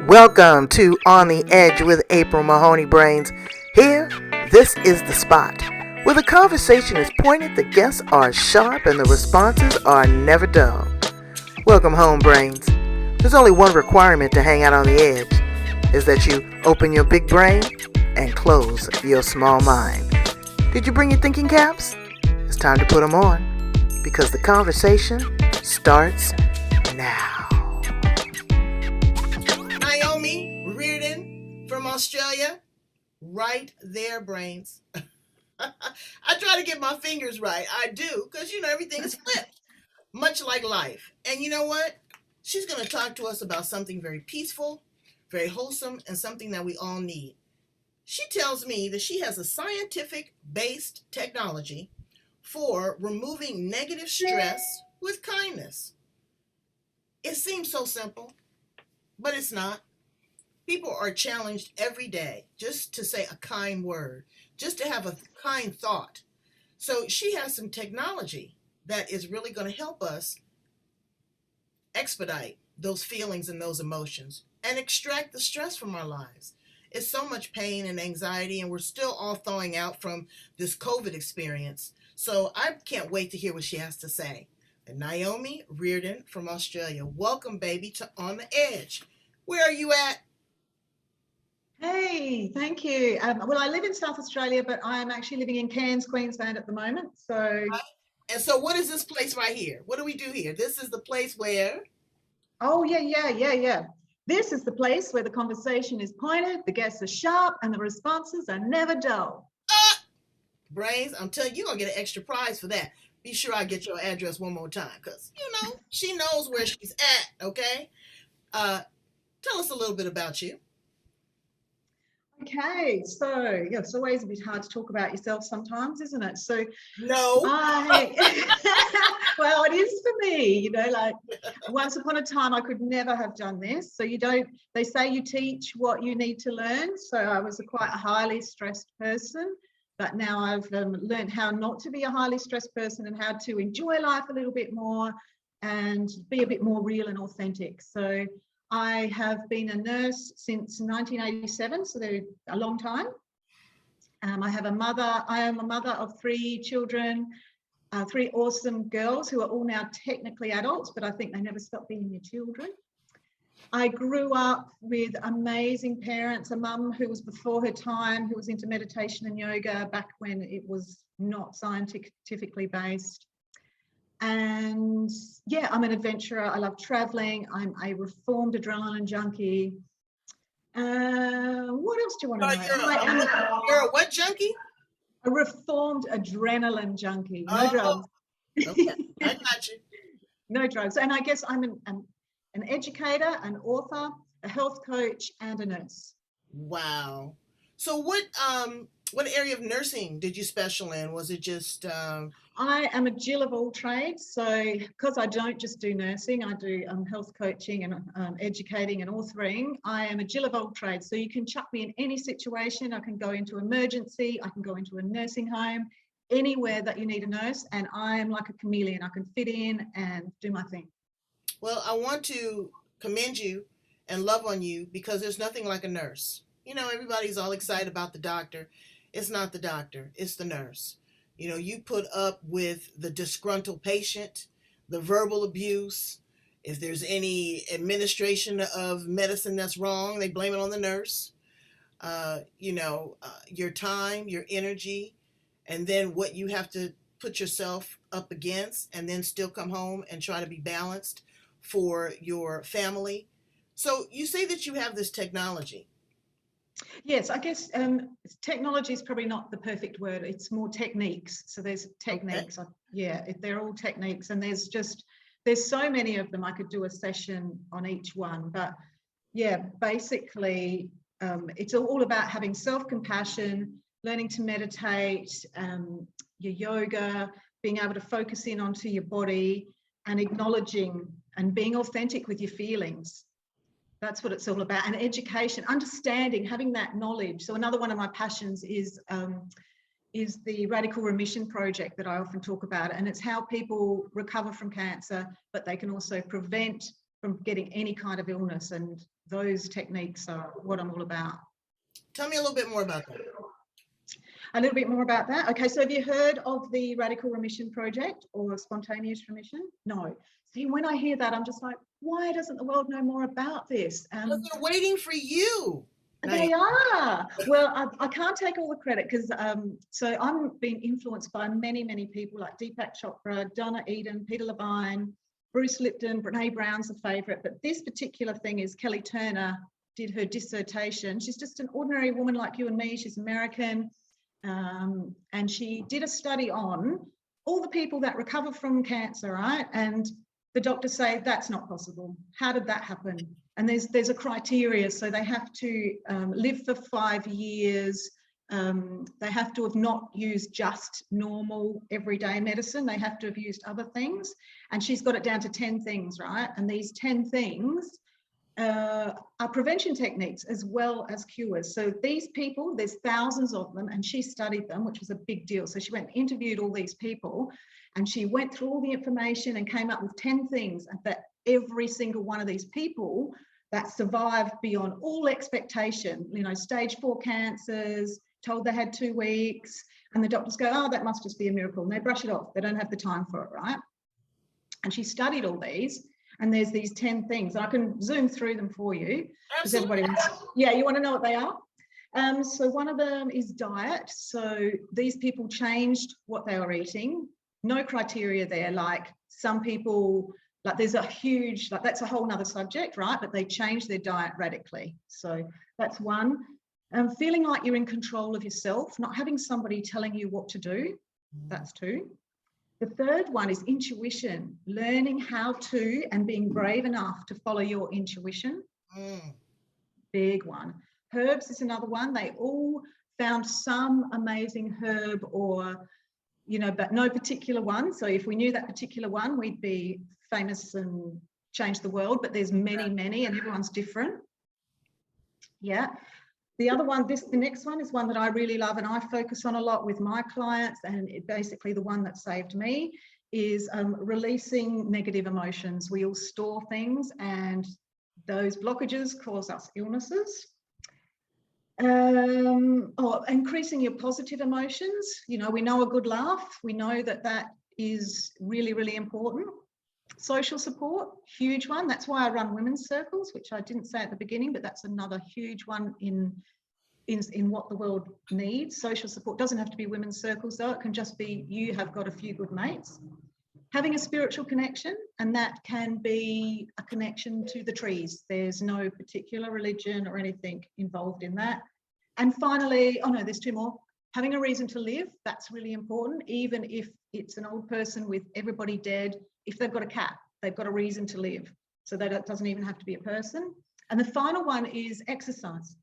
Welcome to On the Edge with April Mahoney Brains. Here, this is the spot where the conversation is pointed, the guests are sharp, and the responses are never dull. Welcome home, Brains. There's only one requirement to hang out on the edge, is that you open your big brain and close your small mind. Did you bring your thinking caps? It's time to put them on, because the conversation starts now. Niomi Reardon from Australia. Right there, Brains. I try to get my fingers right. I do, because, everything is flipped, much like life. And you know what? She's going to talk to us about something very peaceful, very wholesome, and something that we all need. She tells me that she has a scientific-based technology for removing negative stress with kindness. It seems so simple, but it's not. People are challenged every day just to say a kind word, just to have a kind thought. So she has some technology that is really going to help us expedite those feelings and those emotions and extract the stress from our lives. It's so much pain and anxiety, and we're still all thawing out from this COVID experience. So I can't wait to hear what she has to say. And Niomi Reardon from Australia, welcome, baby, to On the Edge. Where are you at? Hey, thank you. Well, I live in South Australia, but I'm actually living in Cairns, Queensland at the moment. And so what is this place right here? What do we do here? This is the place where? Oh, yeah. This is the place where the conversation is pointed, the guests are sharp, and the responses are never dull. Brains, I'm telling you, you're going to get an extra prize for that. Be sure I get your address one more time, because, she knows where she's at, okay? Tell us a little bit about you. Okay, so yeah, it's always a bit hard to talk about yourself sometimes, isn't it? So No. Well, it is for me, like once upon a time I could never have done this. So they say you teach what you need to learn. So I was quite a highly stressed person, but now I've learned how not to be a highly stressed person and how to enjoy life a little bit more and be a bit more real and authentic. So I have been a nurse since 1987, so they're a long time. I am a mother of 3 children, 3 awesome girls who are all now technically adults, but I think they never stop being your children. I grew up with amazing parents, a mum who was before her time, who was into meditation and yoga back when it was not scientifically based. And yeah, I'm an adventurer. I love traveling. I'm a reformed adrenaline junkie. What else do you want to know? You're a what junkie? A reformed adrenaline junkie. No drugs. Okay, I got you. No drugs. And I guess I'm an educator, an author, a health coach, and a nurse. Wow. So what area of nursing did you special in? Was it just I am a Jill of all trades. So because I don't just do nursing, I do health coaching and educating and authoring. I am a Jill of all trades. So you can chuck me in any situation. I can go into emergency. I can go into a nursing home, anywhere that you need a nurse. And I am like a chameleon. I can fit in and do my thing. Well, I want to commend you and love on you, because there's nothing like a nurse. Everybody's all excited about the doctor. It's not the doctor, it's the nurse. You put up with the disgruntled patient, the verbal abuse. If there's any administration of medicine that's wrong, they blame it on the nurse. Your time, your energy, and then what you have to put yourself up against, and then still come home and try to be balanced for your family. So you say that you have this technology. Yes, I guess technology is probably not the perfect word. It's more techniques. So there's techniques. Okay. Yeah, they're all techniques, and there's so many of them. I could do a session on each one, but yeah, basically it's all about having self-compassion, learning to meditate, your yoga, being able to focus in onto your body and acknowledging and being authentic with your feelings. That's what it's all about. And education, understanding, having that knowledge. So another one of my passions is the Radical Remission project that I often talk about. And it's how people recover from cancer, but they can also prevent from getting any kind of illness. And those techniques are what I'm all about. Tell me a little bit more about that. A little bit more about that. Okay, so have you heard of the Radical Remission Project or spontaneous remission? No. See, when I hear that, I'm just like, why doesn't the world know more about this? Because they're waiting for you. They are. Well, I can't take all the credit because so I'm being influenced by many, many people like Deepak Chopra, Donna Eden, Peter Levine, Bruce Lipton, Brene Brown's a favorite. But this particular thing is Kelly Turner did her dissertation. She's just an ordinary woman like you and me. She's American. And she did a study on all the people that recover from cancer, right? And the doctors say that's not possible. How did that happen? And there's a criteria. So they have to live for 5 years. They have to have not used just normal everyday medicine. They have to have used other things. And she's got it down to 10 things, right? And these 10 things are prevention techniques as well as cures. So these people, there's thousands of them, and she studied them, which was a big deal. So she went and interviewed all these people, and she went through all the information and came up with 10 things that every single one of these people that survived beyond all expectation, you know, stage 4 cancers, told they had 2 weeks, and the doctors go, oh, that must just be a miracle. And they brush it off. They don't have the time for it, right? And she studied all these. And there's these 10 things, and I can zoom through them for you because everybody wants. Yeah, you want to know what they are? So one of them is diet. So these people changed what they were eating. No criteria there. Like some people, like there's a huge, like that's a whole nother subject, right? But they changed their diet radically. So that's one. Feeling like you're in control of yourself, not having somebody telling you what to do. That's 2. The third one is intuition, learning how to and being brave enough to follow your intuition. Big one. Herbs is another one. They all found some amazing herb or, you know, but no particular one. So if we knew that particular one, we'd be famous and change the world, but there's many, many, and everyone's different. Yeah. The other one, the next one is one that I really love and I focus on a lot with my clients, and basically the one that saved me is releasing negative emotions. We all store things, and those blockages cause us illnesses. Increasing your positive emotions. You know, we know a good laugh. We know that that is really, really important. Social support, huge one. That's why I run women's circles, which I didn't say at the beginning, but that's another huge one in what the world needs. Social support doesn't have to be women's circles though. It can just be you have got a few good mates. Having a spiritual connection, and that can be a connection to the trees. There's no particular religion or anything involved in that. And finally, oh no, there's 2 more. Having a reason to live, that's really important. Even if it's an old person with everybody dead, if they've got a cat, they've got a reason to live. So that it doesn't even have to be a person. And the final one is exercise.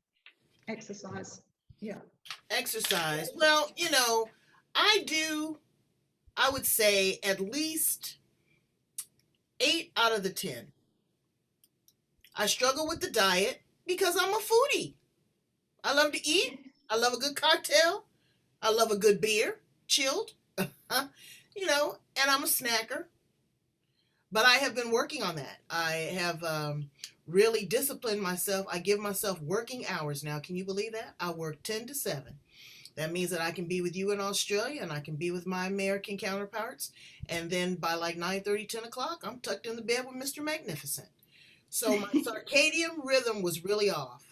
Exercise, yeah. Exercise. Well, you know, I would say at least 8 out of the 10. I struggle with the diet because I'm a foodie. I love to eat. I love a good cocktail. I love a good beer, chilled, you know, and I'm a snacker. But I have been working on that. I have really disciplined myself. I give myself working hours now. Can you believe that? I work 10 to 7. That means that I can be with you in Australia and I can be with my American counterparts. And then by like 9:30, 10 o'clock, I'm tucked in the bed with Mr. Magnificent. So my circadian rhythm was really off.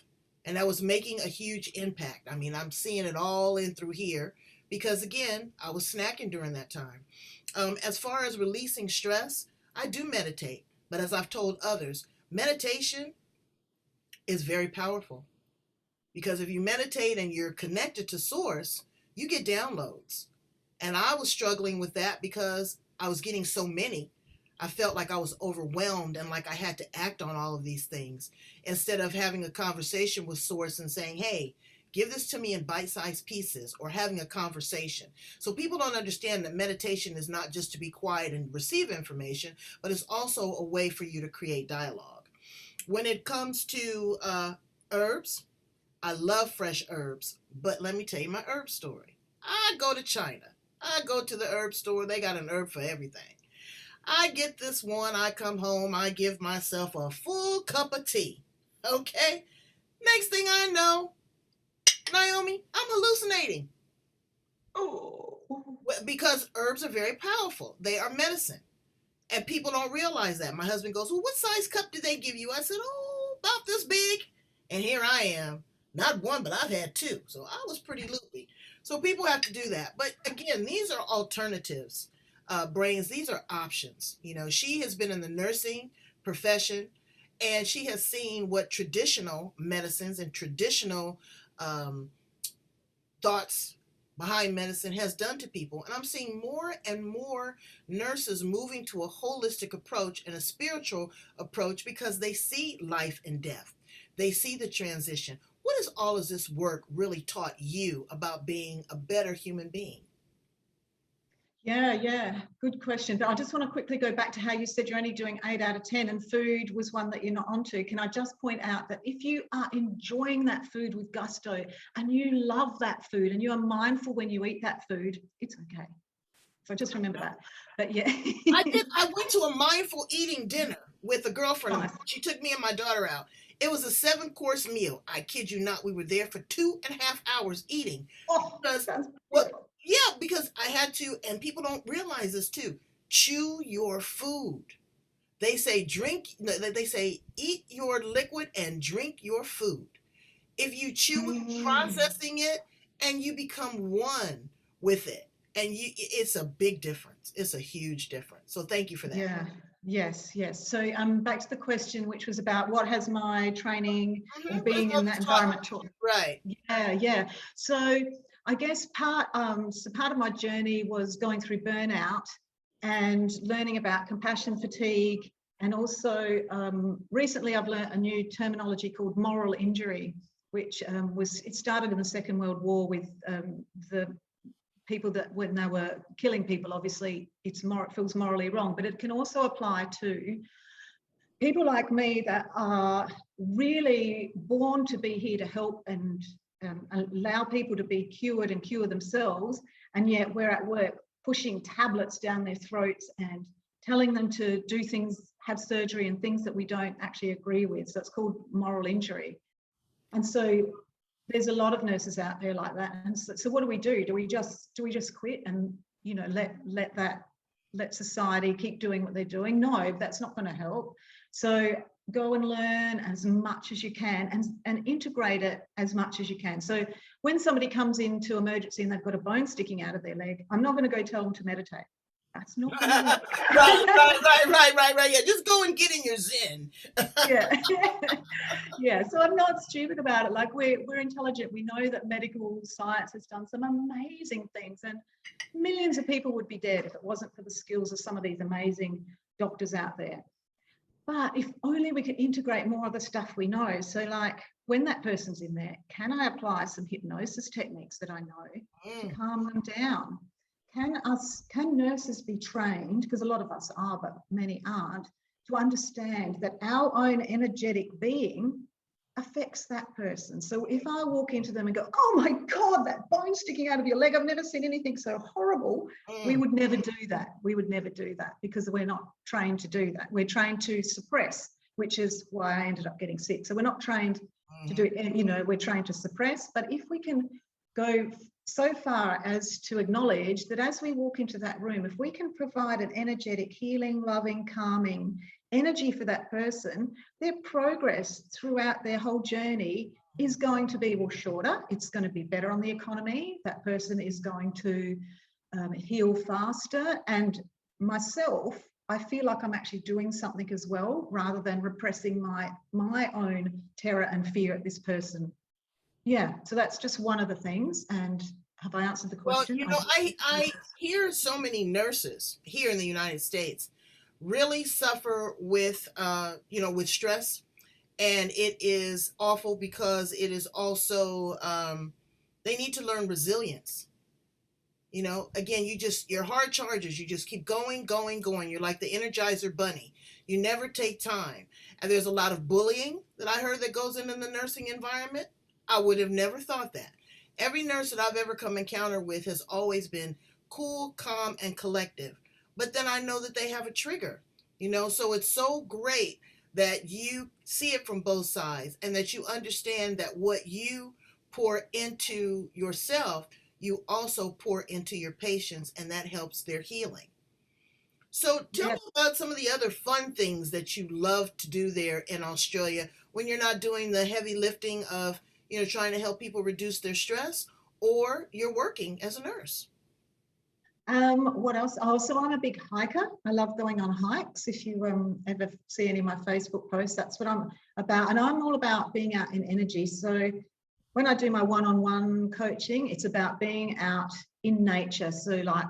And that was making a huge impact. I mean, I'm seeing it all in through here because, again, I was snacking during that time. As far as releasing stress, I do meditate. But as I've told others, meditation is very powerful. Because if you meditate and you're connected to source, you get downloads. And I was struggling with that because I was getting so many. I felt like I was overwhelmed and like I had to act on all of these things instead of having a conversation with source and saying, hey, give this to me in bite-sized pieces, or having a conversation. So people don't understand that meditation is not just to be quiet and receive information, but it's also a way for you to create dialogue. When it comes to herbs, I love fresh herbs, but let me tell you my herb story. I go to China. I go to the herb store. They got an herb for everything. I get this one, I come home, I give myself a full cup of tea. Okay? Next thing I know, Niomi, I'm hallucinating. Oh. Because herbs are very powerful. They are medicine. And people don't realize that. My husband goes, well, what size cup did they give you? I said, oh, about this big. And here I am. Not one, but I've had two. So I was pretty loopy. So people have to do that. But again, these are alternatives, brains. These are options. You know, she has been in the nursing profession and she has seen what traditional medicines and traditional um, thoughts behind medicine has done to people. And I'm seeing more and more nurses moving to a holistic approach and a spiritual approach because they see life and death. They see the transition. What has all of this work really taught you about being a better human being? Yeah, good question. But I just want to quickly go back to how you said you're only doing 8 out of 10 and food was one that you're not onto. Can I just point out that if you are enjoying that food with gusto and you love that food and you are mindful when you eat that food, it's okay. So just remember that. But yeah. I went to a mindful eating dinner with a girlfriend of Nice. mine. She took me and my daughter out. It was a 7-course meal. I kid you not. We were there for 2.5 hours eating. Oh, Because, sounds well, beautiful. yeah, because I had to, and people don't realize this too. Chew your food. They say drink, they say eat your liquid and drink your food. If you chew it, Mm. processing it, and you become one with it, and it's a big difference. It's a huge difference. So thank you for that. Yeah, yes. So back to the question, which was about what has my training or Let's being go in this that talk. environment taught me? Right. Yeah. So I guess part of my journey was going through burnout and learning about compassion fatigue. And also recently I've learned a new terminology called moral injury, which it started in the Second World War with the people that when they were killing people, obviously it feels morally wrong, but it can also apply to people like me that are really born to be here to help and allow people to be cured and cure themselves, and yet we're at work pushing tablets down their throats and telling them to do things, have surgery and things that we don't actually agree with. So it's called moral injury. And so there's a lot of nurses out there like that. And so what do? Do we just quit and let society keep doing what they're doing? No, that's not going to help. So go and learn as much as you can and integrate it as much as you can. So when somebody comes into emergency and they've got a bone sticking out of their leg, I'm not going to go tell them to meditate. That's not going to work. Right. Yeah, just go and get in your zen. Yeah. Yeah, so I'm not stupid about it. Like we're intelligent. We know that medical science has done some amazing things, and millions of people would be dead if it wasn't for the skills of some of these amazing doctors out there. But if only we could integrate more of the stuff we know. So like when that person's in there, can I apply some hypnosis techniques that I know to calm them down? Can nurses be trained, because a lot of us are, but many aren't, to understand that our own energetic being affects that person? So if I walk into them and go, oh my God, that bone sticking out of your leg, I've never seen anything so horrible. We would never do that. We would never do that because we're not trained to do that. We're trained to suppress, which is why I ended up getting sick. So we're not trained to do it, we're trained to suppress. But if we can go so far as to acknowledge that as we walk into that room, if we can provide an energetic, healing, loving, calming energy for that person, their progress throughout their whole journey is going to be shorter. It's going to be better on the economy. That person is going to heal faster. And myself, I feel like I'm actually doing something as well, rather than repressing my own terror and fear at this person. Yeah, so that's just one of the things. And have I answered the Well, question? I hear so many nurses here in the United States really suffer with with stress, and it is awful because it is also they need to learn resilience. Again, your heart charges, you just keep going. You're like the Energizer bunny. You never take time. And there's a lot of bullying that I heard that goes into the nursing environment. I would have never thought that. Every nurse that I've ever come encounter with has always been cool, calm, and collective. but then I know that they have a trigger, so it's so great that you see it from both sides and that you understand that what you pour into yourself, you also pour into your patients, and that helps their healing. So tell Yeah. me about some of the other fun things that you love to do there in Australia when you're not doing the heavy lifting of, trying to help people reduce their stress, or you're working as a nurse. What else? Oh, so I'm a big hiker. I love going on hikes. If you ever see any of my Facebook posts, that's what I'm about. And I'm all about being out in energy. So when I do my one-on-one coaching, it's about being out in nature. So like,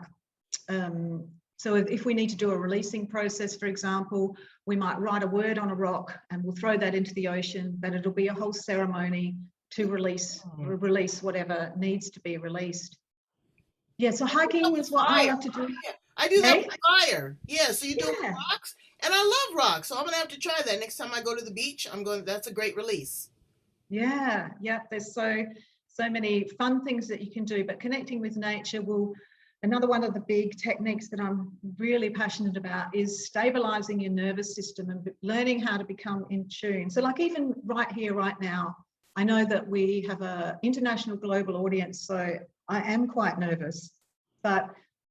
so if we need to do a releasing process, for example, we might write a word on a rock and we'll throw that into the ocean, but it'll be a whole ceremony to release whatever needs to be released. Yeah, so I do that hiking with is what I fire. love to do. Yeah, I do that Hey? with fire. Yeah, so you do it with Yeah, rocks, and I love rocks, so I'm gonna have to try that next time I go to the beach. I'm going. That's a great release. yeah. There's so many fun things that you can do, but connecting with nature will. Another one of the big techniques that I'm really passionate about is stabilizing your nervous system and learning how to become in tune. So, like even right here, right now, I know that we have an international global audience, so I am quite nervous, but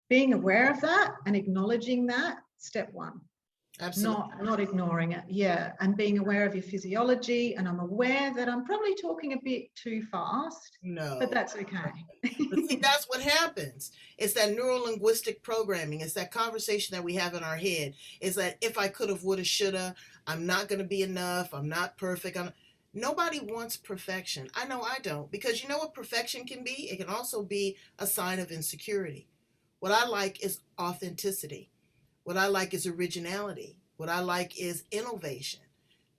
being aware of that and acknowledging that, step one. Absolutely. Not ignoring it, yeah, and being aware of your physiology. And I'm aware that I'm probably talking a bit too fast, but No. that's okay. But see, that's what happens. It's that neuro linguistic programming. It's that conversation that we have in our head. It's that if I could have, would have, should have, I'm not going to be enough. I'm not perfect. Nobody wants perfection. I know I don't, because you know what perfection can be? It can also be a sign of insecurity. What I like is authenticity. What I like is originality. What I like is innovation.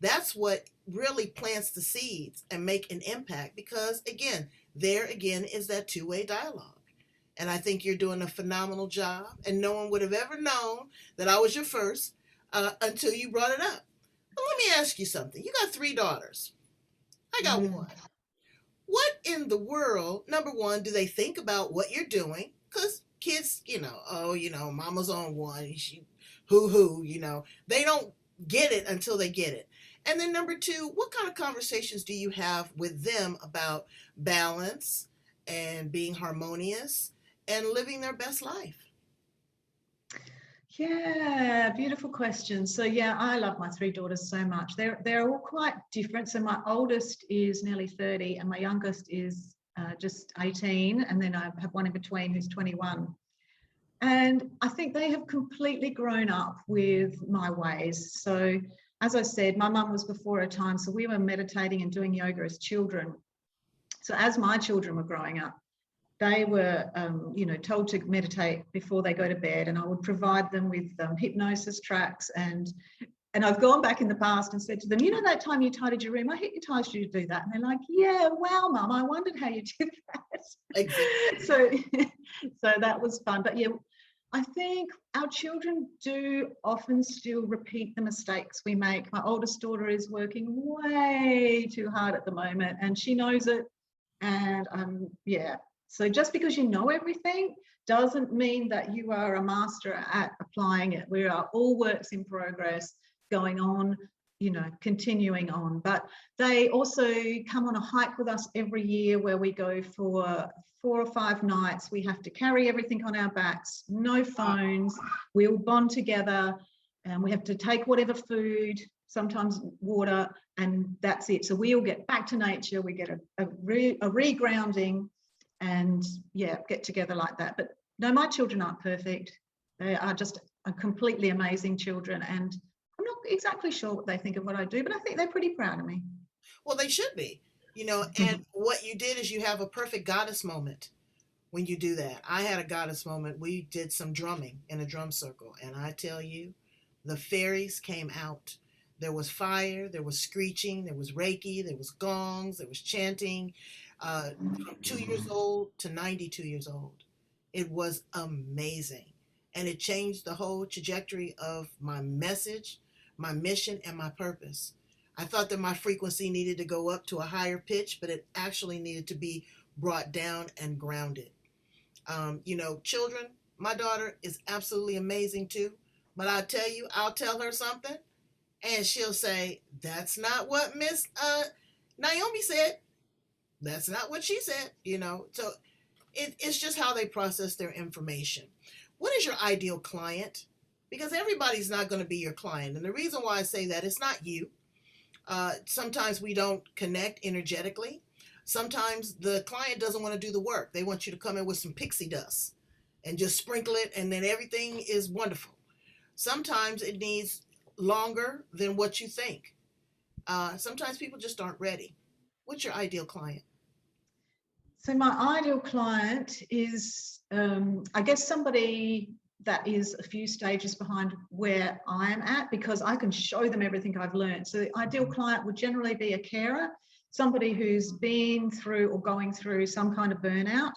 That's what really plants the seeds and make an impact, because again, there again is that two-way dialogue. And I think you're doing a phenomenal job, and no one would have ever known that I was your first until you brought it up. But let me ask you something. You got three daughters. I got Mm. one. What in the world, number one, do they think about what you're doing? Because kids, oh, mama's on one, she, they don't get it until they get it. And then number two, what kind of conversations do you have with them about balance and being harmonious and living their best life? Yeah, beautiful question. So yeah, I love my three daughters so much. They're all quite different. So my oldest is nearly 30 and my youngest is just 18, and then I have one in between who's 21. And I think they have completely grown up with my ways. So as I said, my mum was before her time, so we were meditating and doing yoga as children. So as my children were growing up, they were, told to meditate before they go to bed, and I would provide them with hypnosis tracks. And I've gone back in the past and said to them, that time you tidied your room, I hypnotized you to do that. And they're like, yeah, wow, Mum, I wondered how you did that. Exactly. So that was fun. But yeah, I think our children do often still repeat the mistakes we make. My oldest daughter is working way too hard at the moment, and she knows it. And yeah, so just because you know everything doesn't mean that you are a master at applying it. We are all works in progress, going on, continuing on. But they also come on a hike with us every year where we go for 4 or 5 nights. We have to carry everything on our backs, no phones. We all bond together, and we have to take whatever food, sometimes water, and that's it. So we all get back to nature. We get a regrounding, and yeah, get together like that. But no, my children aren't perfect. They are just completely amazing children, and I'm not exactly sure what they think of what I do, but I think they're pretty proud of me. Well, they should be, and what you did is you have a perfect goddess moment when you do that. I had a goddess moment. We did some drumming in a drum circle, and I tell you, the fairies came out. There was fire, there was screeching, there was reiki, there was gongs, there was chanting, from 2 years old to 92 years old. It was amazing. And it changed the whole trajectory of my message, my mission, and my purpose. I thought that my frequency needed to go up to a higher pitch, but it actually needed to be brought down and grounded. Children, My daughter is absolutely amazing too. But I'll tell you, I'll tell her something, and she'll say, "That's not what Miss Niomi said. That's not what she said." So it's just how they process their information. What is your ideal client? Because everybody's not going to be your client, and the reason why I say that, it's not you. Sometimes we don't connect energetically. Sometimes the client doesn't want to do the work. They want you to come in with some pixie dust and just sprinkle it, and then everything is wonderful. Sometimes it needs longer than what you think. Sometimes people just aren't ready. What's your ideal client? So my ideal client is, I guess, somebody that is a few stages behind where I am at, because I can show them everything I've learned. So the ideal client would generally be a carer, somebody who's been through or going through some kind of burnout,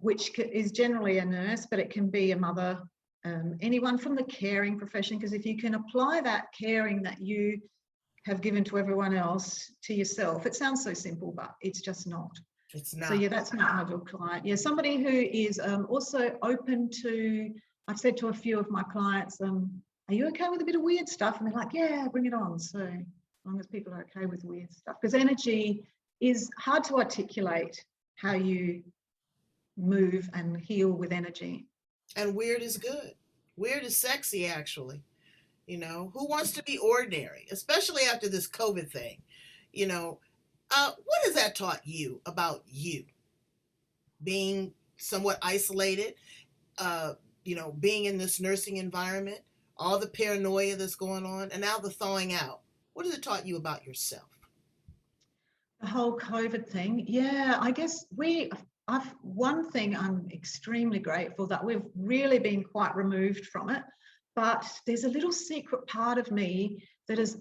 which is generally a nurse, but it can be a mother, anyone from the caring profession, because if you can apply that caring that you have given to everyone else to yourself, it sounds so simple, but it's just not. It's So not. yeah, that's my ideal client. Yeah, somebody who is also open to, I've said to a few of my clients, are you okay with a bit of weird stuff? And they're like, yeah, bring it on. So as long as people are okay with weird stuff, because energy is hard to articulate how you move and heal with energy. And weird is good. Weird is sexy, actually. Who wants to be ordinary, especially after this COVID thing? You know, what has that taught you about you being somewhat isolated? Being in this nursing environment, all the paranoia that's going on, and now the thawing out. What has it taught you about yourself? The whole COVID thing, yeah, I guess one thing I'm extremely grateful that we've really been quite removed from it, but there's a little secret part of me that has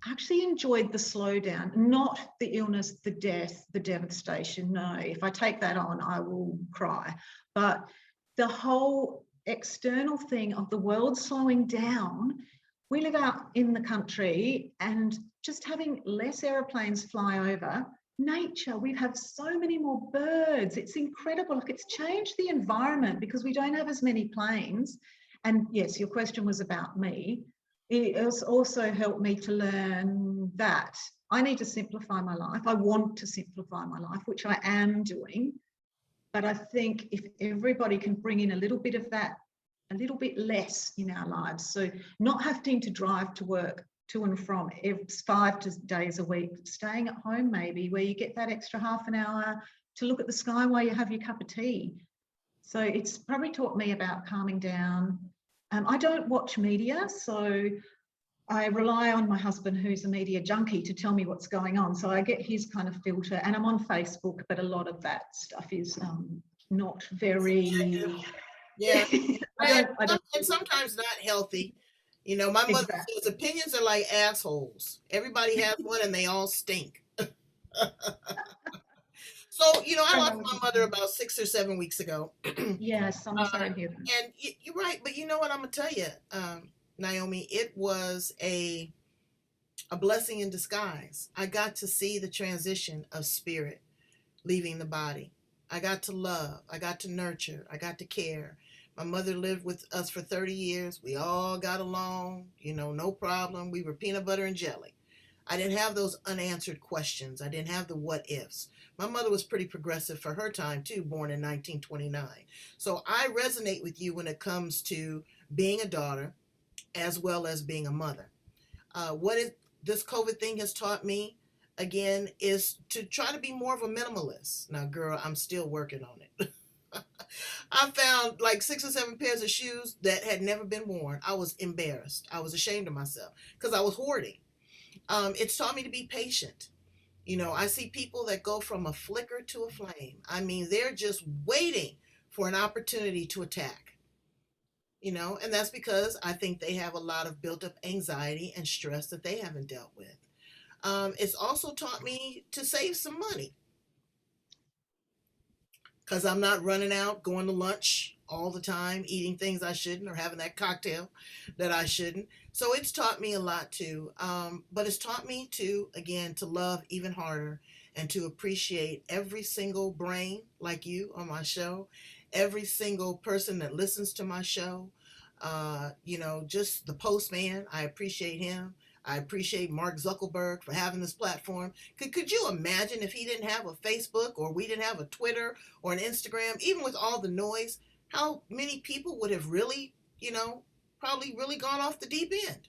actually enjoyed the slowdown, not the illness, the death, the devastation. No, if I take that on, I will cry. But the whole external thing of the world slowing down. We live out in the country, and just having less aeroplanes fly over, nature, we have so many more birds. It's incredible. Look, it's changed the environment because we don't have as many planes. And yes, your question was about me. It has also helped me to learn that I need to simplify my life. I want to simplify my life, which I am doing. But I think if everybody can bring in a little bit of that, a little bit less in our lives. So not having to drive to work to and from 5 days a week, staying at home maybe, where you get that extra half an hour to look at the sky while you have your cup of tea. So it's probably taught me about calming down. I don't watch media, so I rely on my husband, who's a media junkie, to tell me what's going on. So I get his kind of filter, and I'm on Facebook, but a lot of that stuff is not very. Yeah. I don't. And sometimes not healthy. My mother Exactly. says opinions are like assholes. Everybody has one and they all stink. So, I I lost know what my you mother mean. about 6 or 7 weeks ago. Yes, I'm sorry to hear that. And you're right, but you know what I'm gonna tell you, Naomi, it was a blessing in disguise. I got to see the transition of spirit leaving the body. I got to love, I got to nurture, I got to care. My mother lived with us for 30 years. We all got along, no problem. We were peanut butter and jelly. I didn't have those unanswered questions. I didn't have the what ifs. My mother was pretty progressive for her time too, born in 1929. So I resonate with you when it comes to being a daughter as well as being a mother. This COVID thing has taught me, again, is to try to be more of a minimalist. Now, girl, I'm still working on it. I found like 6 or 7 pairs of shoes that had never been worn. I was embarrassed. I was ashamed of myself because I was hoarding. It's taught me to be patient. I see people that go from a flicker to a flame. I mean, they're just waiting for an opportunity to attack. And that's because I think they have a lot of built up anxiety and stress that they haven't dealt with. It's also taught me to save some money because I'm not running out, going to lunch all the time, eating things I shouldn't, or having that cocktail that I shouldn't. So it's taught me a lot too. But it's taught me to, again, to love even harder and to appreciate every single brain like you on my show every single person that listens to my show. Just the postman, I appreciate him. I appreciate Mark Zuckerberg for having this platform. Could you imagine if he didn't have a Facebook, or we didn't have a Twitter or an Instagram, even with all the noise, how many people would have really, probably really gone off the deep end?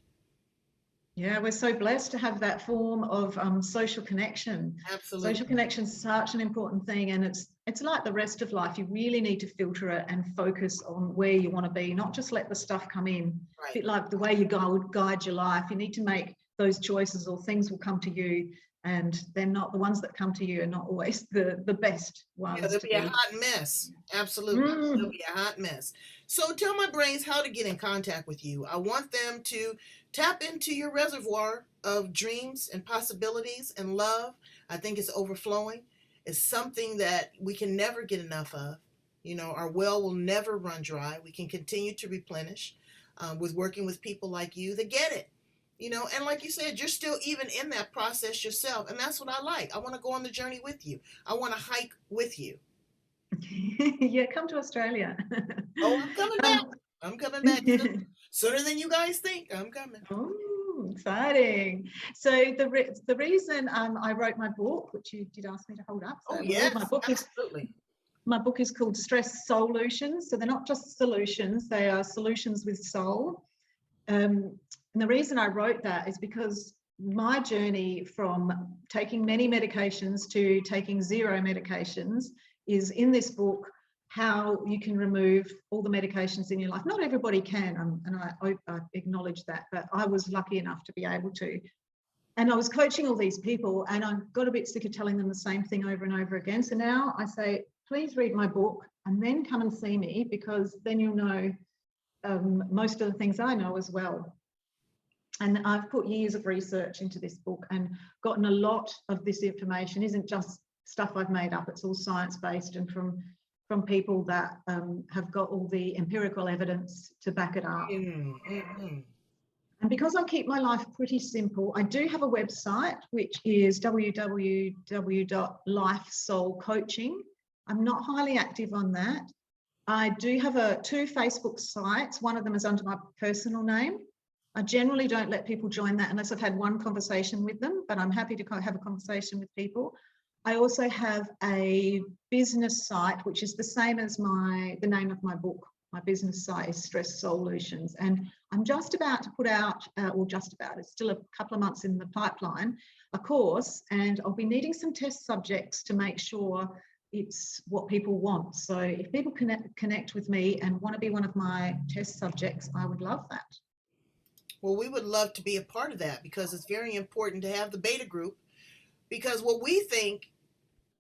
Yeah, we're so blessed to have that form of social connection. Social Absolutely. connection is such an important thing, and it's like the rest of life. You really need to filter it and focus on where you want to be, not just let the stuff come in. A Right. bit like the way you guide your life. You need to make those choices, or things will come to you, and they're not the ones that come to you are not always the best Yeah, ones there'll to be a be. hot mess. Absolutely. There'll Mm. be a hot mess. So tell my brains how to get in contact with you. I want them to tap into your reservoir of dreams and possibilities and love. I think it's overflowing. It's something that we can never get enough of. Our well will never run dry. We can continue to replenish with working with people like you that get it. And like you said, you're still even in that process yourself. And that's what I like. I want to go on the journey with you. I want to hike with you. Yeah, come to Australia. Oh, I'm coming back. um, I'm coming back sooner than you guys think. I'm coming. Oh, exciting. So the reason I wrote my book, which you did ask me to hold up, so Oh, I will, yes, absolutely. my book is called SOULutions. So they're not just solutions, they are solutions with soul. And the reason I wrote that is because my journey from taking many medications to taking zero medications is in this book, how you can remove all the medications in your life. Not everybody can, and I acknowledge that, but I was lucky enough to be able to. And I was coaching all these people, and I got a bit sick of telling them the same thing over and over again. So now I say, please read my book and then come and see me, because then you'll know most of the things I know as well. And I've put years of research into this book and gotten a lot of this information. Isn't just stuff I've made up, it's all science-based and from people that have got all the empirical evidence to back it up. Mm-hmm. And because I keep my life pretty simple, I do have a website, which is www.lifesoulcoaching. I'm not highly active on that. I do have two Facebook sites. One of them is under my personal name. I generally don't let people join that unless I've had one conversation with them, but I'm happy to have a conversation with people. I also have a business site, which is the same as the name of my book. My business site is Stress SOULutions, and I'm just about to put out, it's still a couple of months in the pipeline, a course, and I'll be needing some test subjects to make sure it's what people want. So if people connect with me and want to be one of my test subjects, I would love that. Well, we would love to be a part of that, because it's very important to have the beta group, because what we think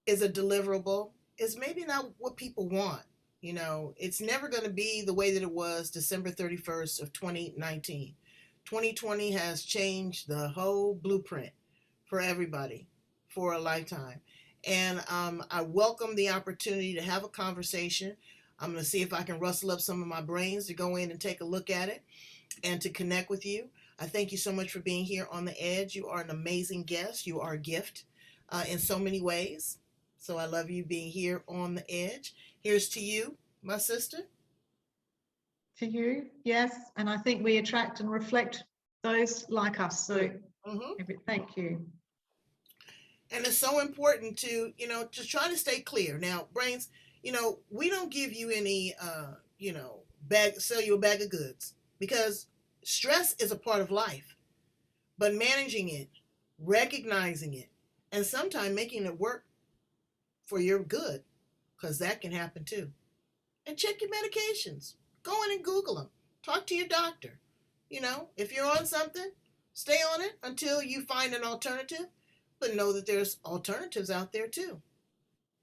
is a deliverable is maybe not what people want. It's never going to be the way that it was December 31st of 2019. 2020 has changed the whole blueprint for everybody for a lifetime. And I welcome the opportunity to have a conversation. I'm going to see if I can rustle up some of my brains to go in and take a look at it and to connect with you. I thank you so much for being here on the edge. You are an amazing guest. You are a gift in so many ways. So I love you being here on the edge. Here's to you, my sister. To you, yes. And I think we attract and reflect those like us. So thank you. And it's so important to, just try to stay clear. Now, brains, we don't give you any, sell you a bag of goods, because stress is a part of life. But managing it, recognizing it, and sometimes making it work for your good, because that can happen too. And check your medications. Go in and Google them. Talk to your doctor. If you're on something, stay on it until you find an alternative, but know that there's alternatives out there too.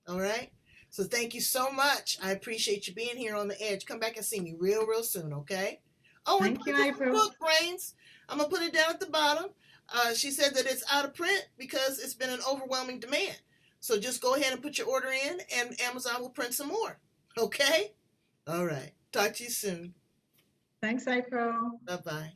All right? So thank you so much. I appreciate you being here on the edge. Come back and see me real, real soon, okay? Oh, and Thank you, purchase the April. book, Brains. I'm going to put it down at the bottom. She said that it's out of print because it's been an overwhelming demand. So just go ahead and put your order in, and Amazon will print some more. Okay? All right. Talk to you soon. Thanks, April. Bye-bye.